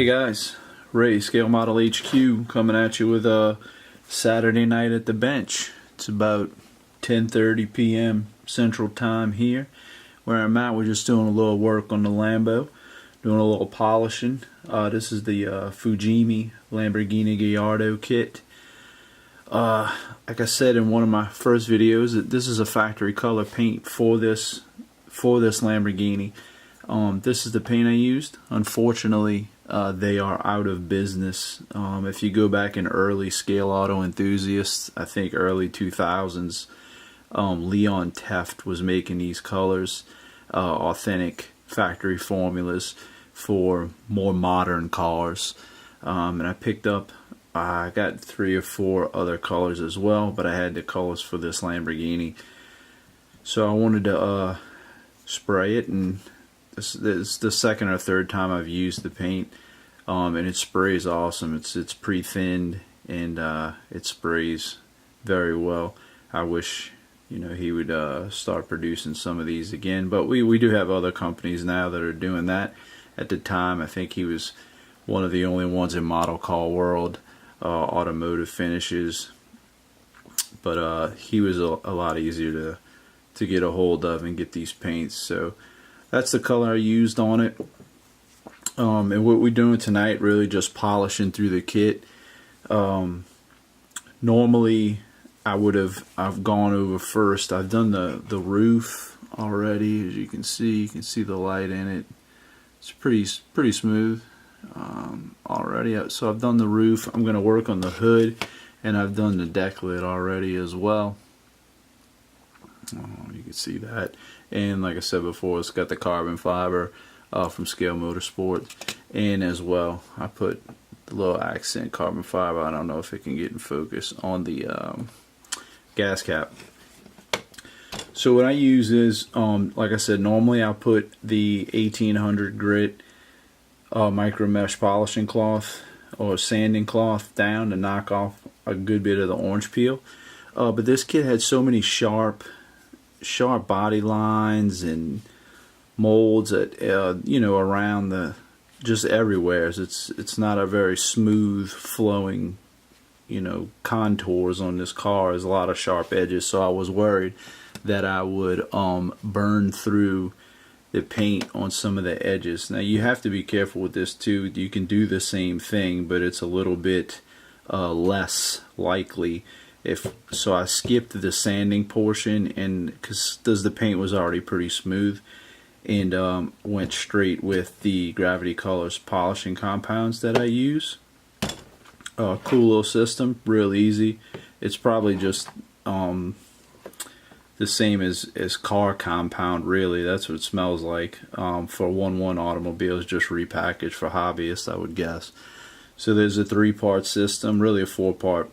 Hey guys, Ray, ScaleModelHQ, coming at you with a Saturday night at the bench. It's about 10:30 p.m. Central Time here. Where I'm at, we're just doing a little work on the Lambo, doing a little polishing. This is the Fujimi Lamborghini Gallardo kit. Like I said in one of my first videos, that this is a factory color paint for this Lamborghini. This is the paint I used. Unfortunately, they are out of business. If you go back in early Scale Auto enthusiasts, I think early 2000s, Leon Teft was making these colors, authentic factory formulas for more modern cars. And I picked up, I got 3 or 4 other colors as well, but I had the colors for this Lamborghini. So I wanted to spray it, and this is the second or third time I've used the paint, and it sprays awesome. It's pre-thinned, and it sprays very well. I wish, you know, he would start producing some of these again, but we do have other companies now that are doing that. At the time, I think he was one of the only ones in model car world, automotive finishes, but he was a lot easier to get a hold of and get these paints. So that's the color I used on it. And what we're doing tonight, really just polishing through the kit. Normally I've gone over first. I've done the roof already, as you can see. You can see the light in it. It's pretty smooth already. So I've done the roof. I'm going to work on the hood, and I've done the deck lid already as well. You can see that, and like I said before, it's got the carbon fiber from Scale Motorsport, and as well I put the little accent carbon fiber, I don't know if it can get in focus, on the gas cap. So what I use is, like I said, normally I'll put the 1800 grit micro mesh polishing cloth or sanding cloth down to knock off a good bit of the orange peel, but this kit had so many sharp body lines and molds that you know, around the, just everywhere. It's not a very smooth flowing, you know, contours on this car. There's a lot of sharp edges, so I was worried that I would burn through the paint on some of the edges. Now you have to be careful with this too. You can do the same thing, but it's a little bit less likely. So I skipped the sanding portion, and because the paint was already pretty smooth, and went straight with the Gravity Colors polishing compounds that I use. Cool little system, real easy. It's probably just the same as car compound, really. That's what it smells like, for 1.1 automobiles, just repackaged for hobbyists, I would guess. So there's a 3-part system, really a 4-part.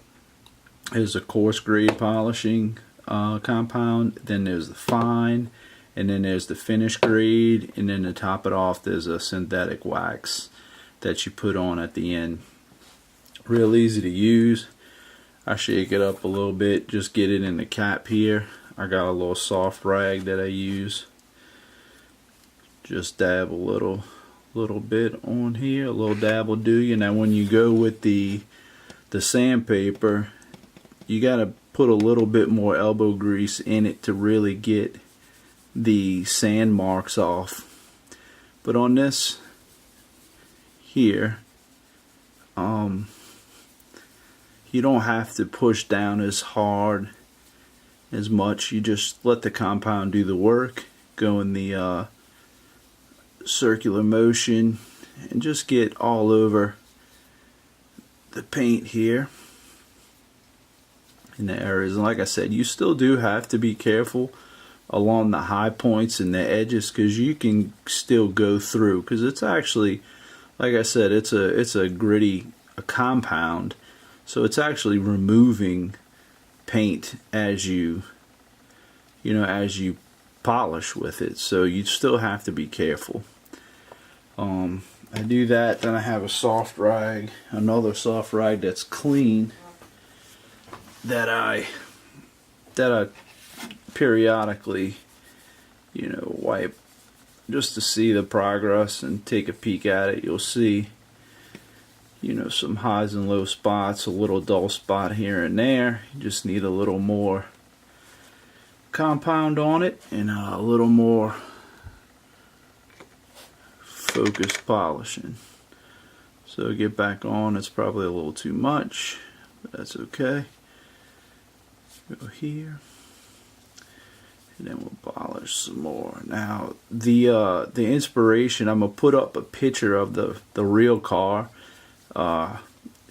There's a coarse grade polishing compound, then there's the fine, and then there's the finish grade, and then to top it off there's a synthetic wax that you put on at the end. Real easy to use. I shake it up a little bit, just get it in the cap here. I got a little soft rag that I use. Just dab a little bit on here, a little dab will do you. Now when you go with the sandpaper, you got to put a little bit more elbow grease in it to really get the sand marks off. But on this here, you don't have to push down as hard as much. You just let the compound do the work, go in the circular motion, and just get all over the paint here in the areas. And like I said, you still do have to be careful along the high points and the edges, because you can still go through, because it's actually, like I said, it's a gritty compound, so it's actually removing paint as you polish with it, so you still have to be careful. I do that, then I have a soft rag, another soft rag that's clean, that I periodically, you know, wipe just to see the progress and take a peek at it. You'll see you know, some highs and low spots, a little dull spot here and there. You just need a little more compound on it and a little more focused polishing. So get back on, it's probably a little too much, but that's okay. Go here, and then we'll polish some more. Now the inspiration, I'm gonna put up a picture of the real car.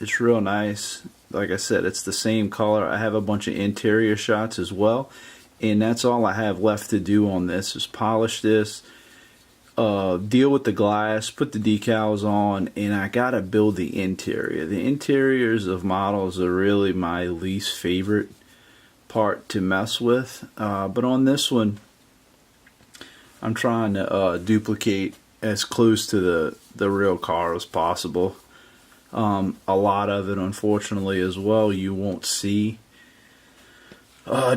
It's real nice. Like I said, it's the same color. I have a bunch of interior shots as well, and that's all I have left to do on this is polish this, deal with the glass, put the decals on, and I gotta build the interior. The interiors of models are really my least favorite part to mess with, but on this one I'm trying to duplicate as close to the real car as possible. A lot of it, unfortunately, as well, you won't see,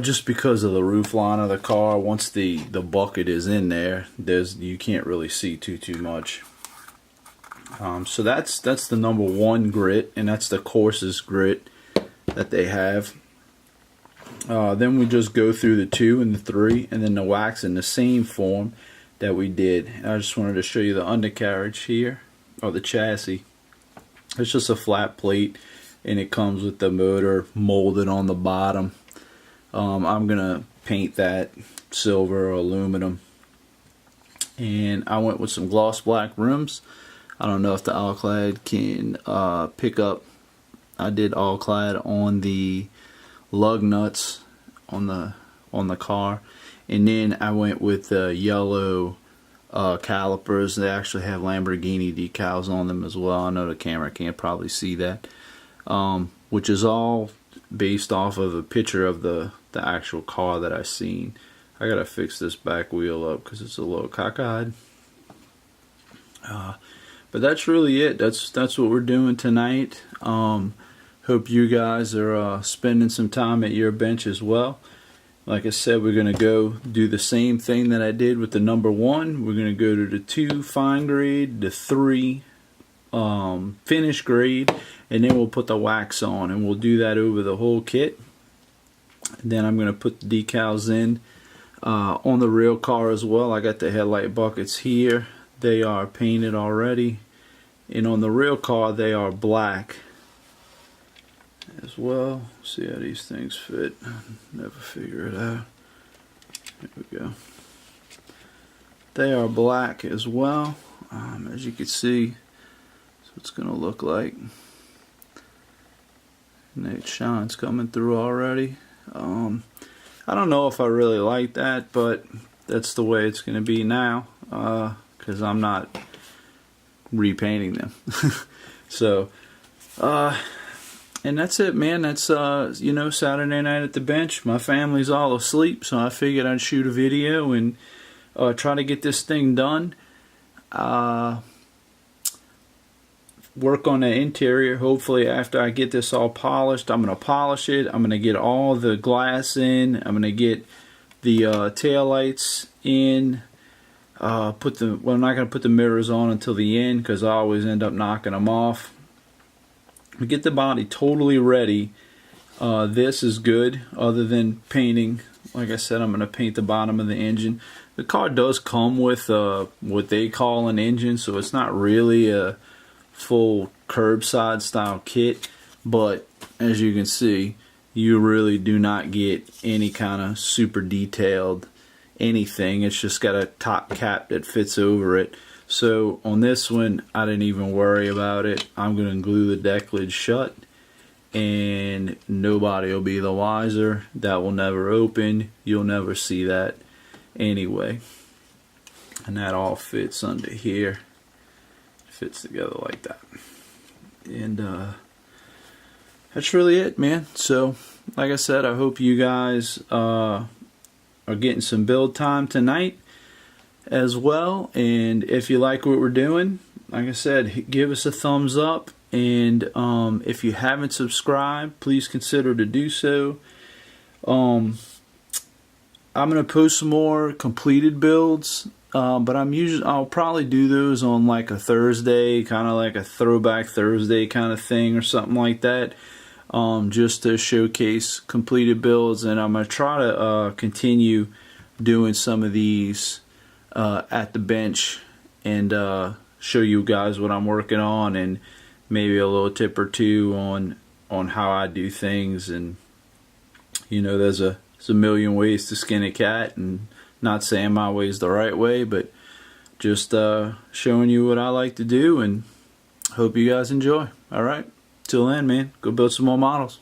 just because of the roof line of the car. Once the bucket is in there, you can't really see too much. So that's the number 1 grit, and that's the coarsest grit that they have. Then we just go through the 2 and the 3, and then the wax in the same form that we did. And I just wanted to show you the undercarriage here, or the chassis. It's just a flat plate, and it comes with the motor molded on the bottom. I'm gonna paint that silver or aluminum, and I went with some gloss black rims. I don't know if the Alclad can pick up. I did Alclad on the lug nuts on the car, and then I went with the yellow calipers. They actually have Lamborghini decals on them as well. I know the camera can't probably see that, which is all based off of a picture of the actual car that I seen. I gotta fix this back wheel up because it's a little cockeyed. But that's really it. That's what we're doing tonight. Hope you guys are spending some time at your bench as well. Like I said, we're gonna go do the same thing that I did with the number 1. We're gonna go to the 2 fine grade, the 3 finish grade, and then we'll put the wax on, and we'll do that over the whole kit. And then I'm gonna put the decals in on the real car as well. I got the headlight buckets here. They are painted already, and on the real car they are black as well. See how these things fit. Never figure it out. There we go. They are black as well. As you can see, that's what it's gonna look like. Night shine's coming through already. I don't know if I really like that, but that's the way it's gonna be now, because I'm not repainting them. So and that's it, man. That's you know, Saturday night at the bench. My family's all asleep, so I figured I'd shoot a video and try to get this thing done. Work on the interior. Hopefully after I get this all polished, I'm gonna polish it. I'm gonna get all the glass in. I'm gonna get the tail lights in. Well, I'm not gonna put the mirrors on until the end because I always end up knocking them off. We get the body totally ready. This is good, other than painting. Like I said, I'm gonna paint the bottom of the engine. The car does come with what they call an engine, so it's not really a full curbside style kit, but as you can see, you really do not get any kind of super detailed anything. It's just got a top cap that fits over it. So on this one, I didn't even worry about it. I'm going to glue the deck lid shut, and nobody will be the wiser. That will never open. You'll never see that anyway. And that all fits under here. Fits together like that. And that's really it, man. So like I said, I hope you guys are getting some build time tonight as well. And if you like what we're doing, like I said, give us a thumbs up. And if you haven't subscribed, please consider to do so. I'm going to post some more completed builds But I'll probably do those on like a Thursday, kind of like a throwback Thursday kind of thing or something like that, just to showcase completed builds. And I'm gonna try to continue doing some of these at the bench and show you guys what I'm working on, and maybe a little tip or two on how I do things. And you know, there's a million ways to skin a cat, and not saying my way is the right way, but just showing you what I like to do, and hope you guys enjoy. All right, till then, man, go build some more models.